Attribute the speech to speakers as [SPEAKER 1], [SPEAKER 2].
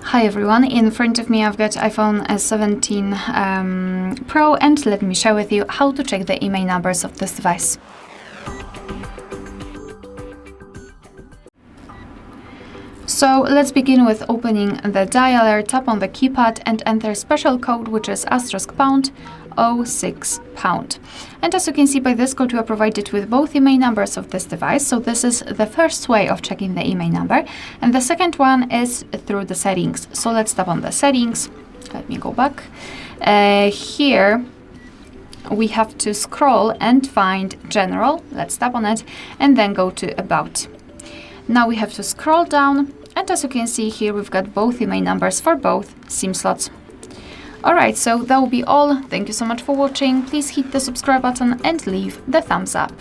[SPEAKER 1] Hi everyone, in front of me I've got iPhone 17 Pro, and let me share with you how to check the IMEI numbers of this device. So let's begin with opening the dialer. Tap on the keypad and enter special code, which is *pound 06 pound. And as you can see, by this code you are provided with both IMEI numbers of this device. So this is the first way of checking the IMEI number, and the second one is through the settings. So let's tap on the settings. Let me go back. Here we have to scroll and find General. Let's tap on it and then go to About. Now we have to scroll down, and as you can see here, we've got both IMEI numbers for both SIM slots. Alright, so that will be all. Thank you so much for watching. Please hit the subscribe button and leave the thumbs up.